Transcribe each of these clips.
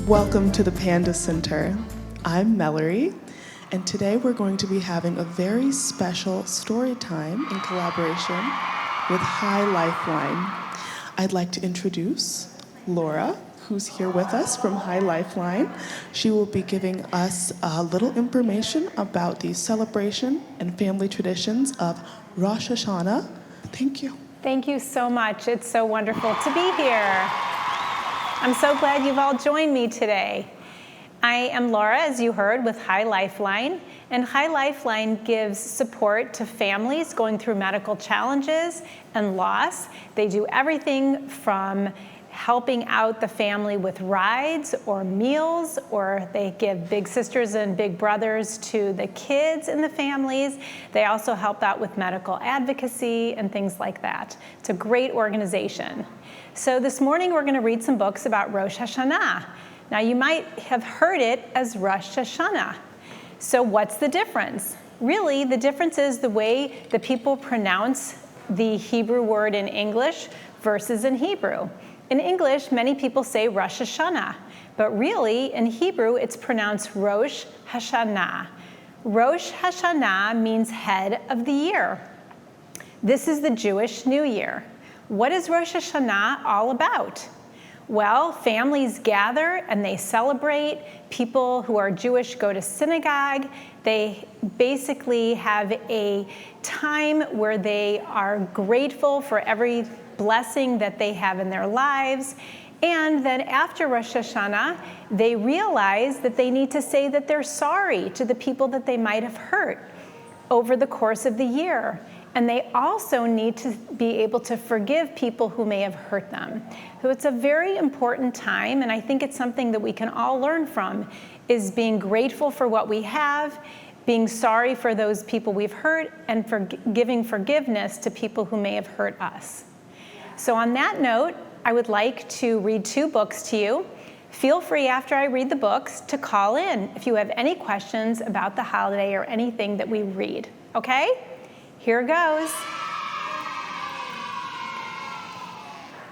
Welcome to the Panda Center. I'm Mallory, and today we're going to be having a very special story time in collaboration with Lifeline. I'd like to introduce Laura, who's here with us from Lifeline. She will be giving us a little information about the celebration and family traditions of Rosh Hashanah. Thank you. Thank you so much. It's so wonderful to be here. I'm so glad you've all joined me today. I am Laura, as you heard, with Lifeline, and Lifeline gives support to families going through medical challenges and loss. They do everything from helping out the family with rides or meals, or they give big sisters and big brothers to the kids in the families. They also help out with medical advocacy and things like that. It's a great organization. So this morning we're going to read some books about Rosh Hashanah. Now you might have heard it as Rosh Hashanah. So what's the difference? Really, the difference is the way the people pronounce the Hebrew word in English versus in Hebrew. In English, many people say Rosh Hashanah, but really in Hebrew it's pronounced Rosh Hashanah. Rosh Hashanah means head of the year. This is the Jewish New Year. What is Rosh Hashanah all about? Well, families gather and they celebrate. People who are Jewish go to synagogue. They basically have a time where they are grateful for every blessing that they have in their lives. And then after Rosh Hashanah, they realize that they need to say that they're sorry to the people that they might have hurt over the course of the year. And they also need to be able to forgive people who may have hurt them. So it's a very important time, and I think it's something that we can all learn from, is being grateful for what we have, being sorry for those people we've hurt, and giving forgiveness to people who may have hurt us. So on that note, I would like to read two books to you. Feel free after I read the books to call in if you have any questions about the holiday or anything that we read, okay? Here goes.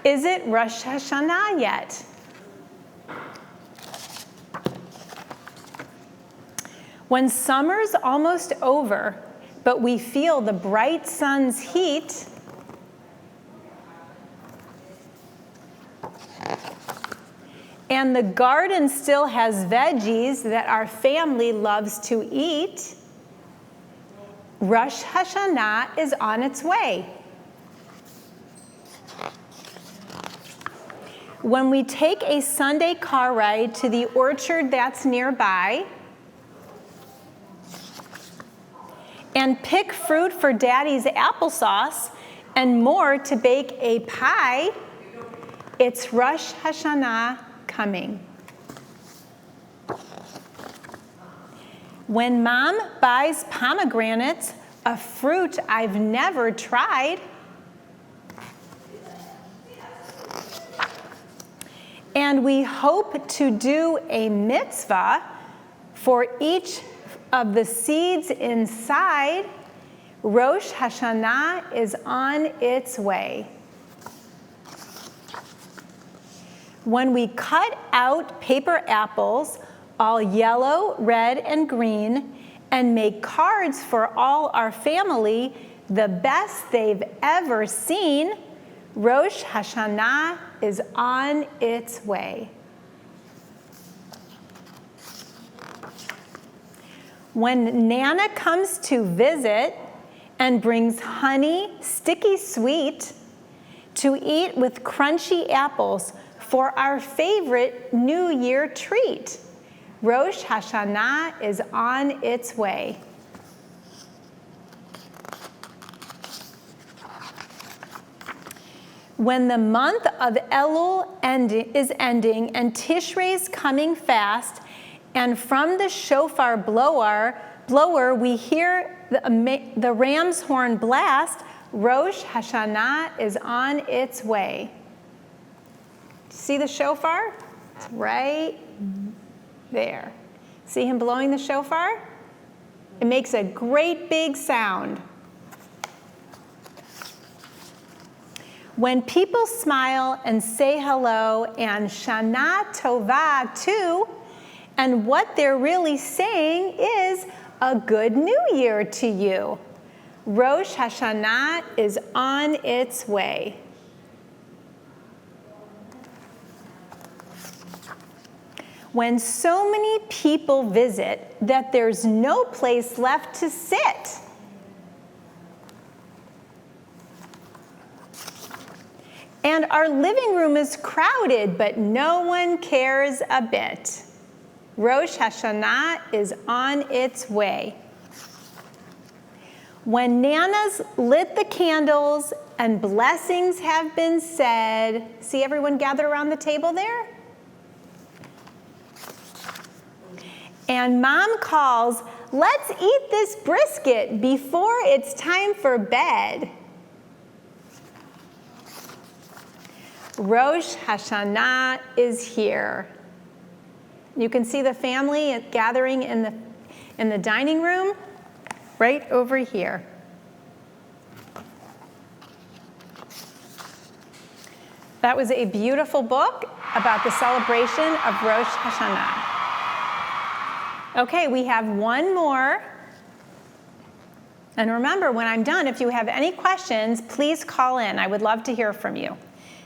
Is it Rosh Hashanah yet? When summer's almost over, but we feel the bright sun's heat, and the garden still has veggies that our family loves to eat, Rosh Hashanah is on its way. When we take a Sunday car ride to the orchard that's nearby and pick fruit for Daddy's applesauce and more to bake a pie, it's Rosh Hashanah coming. When Mom buys pomegranates, a fruit I've never tried, and we hope to do a mitzvah for each of the seeds inside, Rosh Hashanah is on its way. When we cut out paper apples, all yellow, red, and green, and make cards for all our family, the best they've ever seen, Rosh Hashanah is on its way. When Nana comes to visit and brings honey, sticky sweet, to eat with crunchy apples for our favorite New Year treat, Rosh Hashanah is on its way. When the month of Elul is ending and Tishray's coming fast, and from the shofar blower we hear the ram's horn blast, Rosh Hashanah is on its way. See the shofar? It's right there. See him blowing the shofar? It makes a great big sound. When people smile and say hello and Shana Tova too, and what they're really saying is a good new year to you. Rosh Hashanah is on its way. When so many people visit that there's no place left to sit. And our living room is crowded, but no one cares a bit. Rosh Hashanah is on its way. When Nana's lit the candles and blessings have been said, see everyone gathered around the table there? And Mom calls, let's eat this brisket before it's time for bed. Rosh Hashanah is here. You can see the family gathering in the dining room right over here. That was a beautiful book about the celebration of Rosh Hashanah. Okay, we have one more. And remember, when I'm done, if you have any questions, please call in. I would love to hear from you.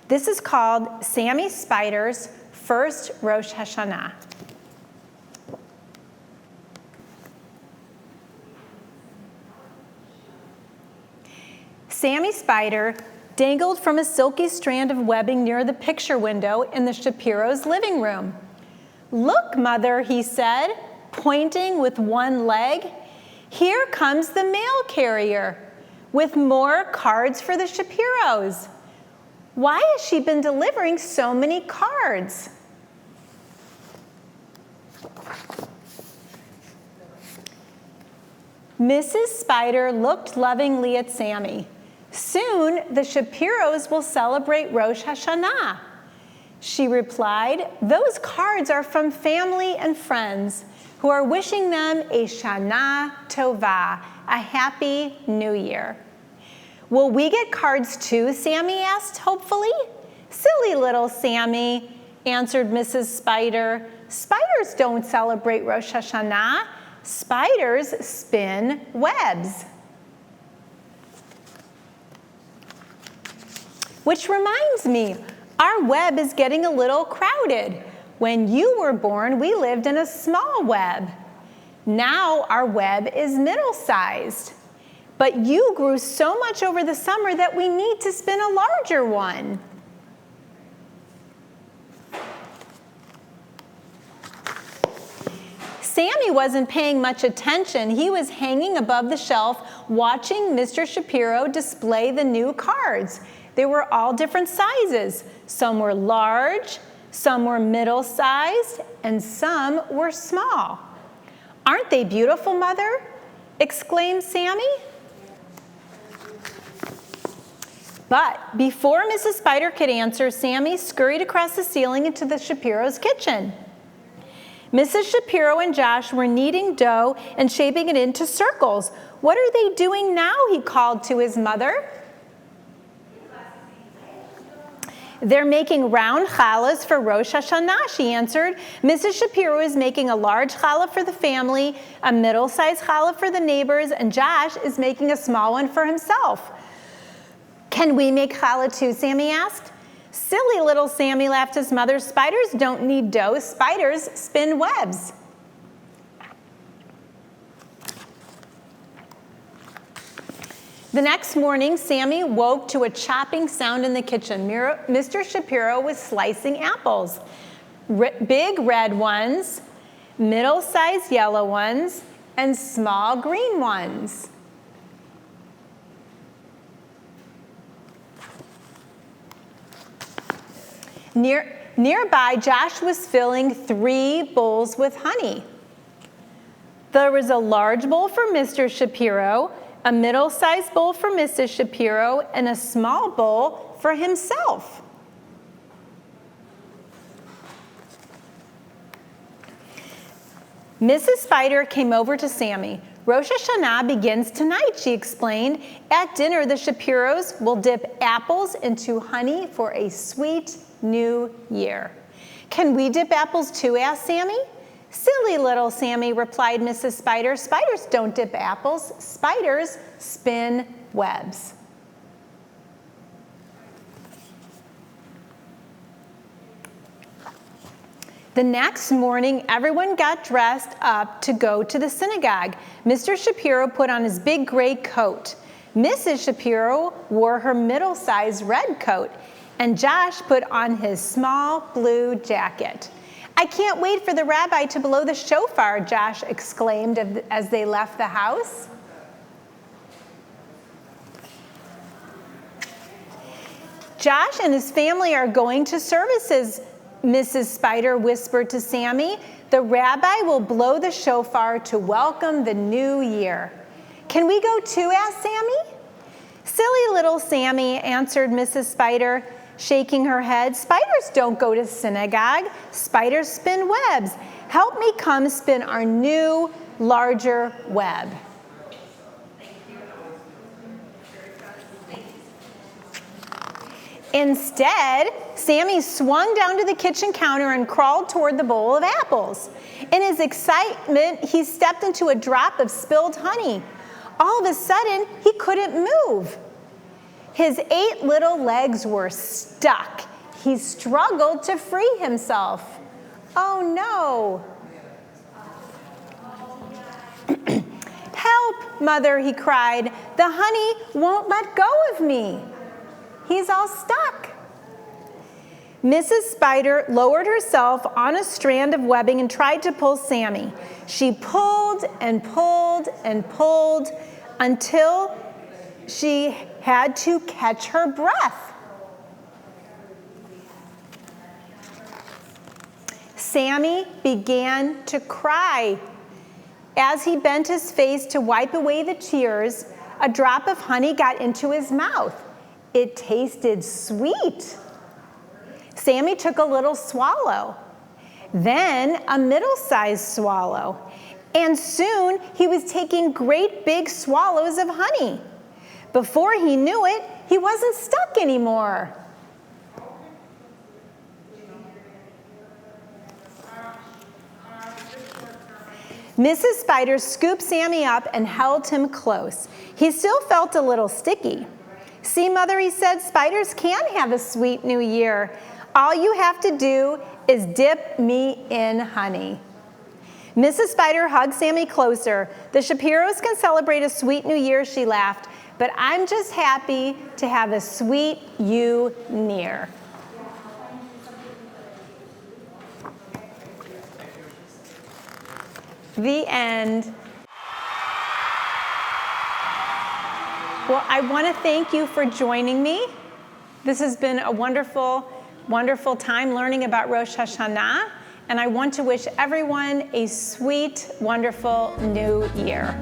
This is called Sammy Spider's First Rosh Hashanah. Sammy Spider dangled from a silky strand of webbing near the picture window in the Shapiro's living room. Look, Mother, he said, pointing with one leg. Here comes the mail carrier with more cards for the Shapiros. Why has she been delivering so many cards? Mrs. Spider looked lovingly at Sammy. Soon, the Shapiros will celebrate Rosh Hashanah. She replied, those cards are from family and friends who are wishing them a Shana Tova, a happy new year. Will we get cards too, Sammy asked hopefully. Silly little Sammy, answered Mrs. Spider. Spiders don't celebrate Rosh Hashanah. Spiders spin webs. Which reminds me, our web is getting a little crowded. When you were born, we lived in a small web. Now our web is middle-sized. But you grew so much over the summer that we need to spin a larger one. Sammy wasn't paying much attention. He was hanging above the shelf watching Mr. Shapiro display the new cards. They were all different sizes. Some were large, some were middle-sized, and some were small. Aren't they beautiful, Mother? Exclaimed Sammy. But before Mrs. Spider could answer, Sammy scurried across the ceiling into the Shapiro's kitchen. Mrs. Shapiro and Josh were kneading dough and shaping it into circles. What are they doing now? He called to his mother. They're making round challahs for Rosh Hashanah, she answered. Mrs. Shapiro is making a large challah for the family, a middle-sized challah for the neighbors, and Josh is making a small one for himself. Can we make challah too, Sammy asked. Silly little Sammy, laughed his mother. Spiders don't need dough. Spiders spin webs. The next morning, Sammy woke to a chopping sound in the kitchen. Mr. Shapiro was slicing apples. Big red ones, middle-sized yellow ones, and small green ones. Nearby, Josh was filling 3 bowls with honey. There was a large bowl for Mr. Shapiro, a middle-sized bowl for Mrs. Shapiro, and a small bowl for himself. Mrs. Spider came over to Sammy. Rosh Hashanah begins tonight, she explained. At dinner, the Shapiros will dip apples into honey for a sweet new year. Can we dip apples too? Asked Sammy. Silly little Sammy, replied Mrs. Spider. Spiders don't dip apples. Spiders spin webs. The next morning, everyone got dressed up to go to the synagogue. Mr. Shapiro put on his big gray coat. Mrs. Shapiro wore her middle-sized red coat, and Josh put on his small blue jacket. I can't wait for the rabbi to blow the shofar, Josh exclaimed as they left the house. Josh and his family are going to services, Mrs. Spider whispered to Sammy. The rabbi will blow the shofar to welcome the new year. Can we go too? Asked Sammy. Silly little Sammy, answered Mrs. Spider, shaking her head. Spiders don't go to synagogue. Spiders spin webs. Help me come spin our new, larger web. Instead, Sammy swung down to the kitchen counter and crawled toward the bowl of apples. In his excitement, he stepped into a drop of spilled honey. All of a sudden, he couldn't move. His 8 little legs were stuck. He struggled to free himself. Oh no! Help, Mother, he cried. The honey won't let go of me. He's all stuck. Mrs. Spider lowered herself on a strand of webbing and tried to pull Sammy. She pulled and pulled and pulled until she had to catch her breath. Sammy began to cry. As he bent his face to wipe away the tears, a drop of honey got into his mouth. It tasted sweet. Sammy took a little swallow, then a middle-sized swallow, and soon he was taking great big swallows of honey. Before he knew it, he wasn't stuck anymore. Mrs. Spider scooped Sammy up and held him close. He still felt a little sticky. See, Mother, he said, spiders can have a sweet new year. All you have to do is dip me in honey. Mrs. Spider hugged Sammy closer. The Shapiros can celebrate a sweet new year, she laughed, but I'm just happy to have a sweet you near. The end. Well, I want to thank you for joining me. This has been a wonderful, wonderful time learning about Rosh Hashanah, and I want to wish everyone a sweet, wonderful new year.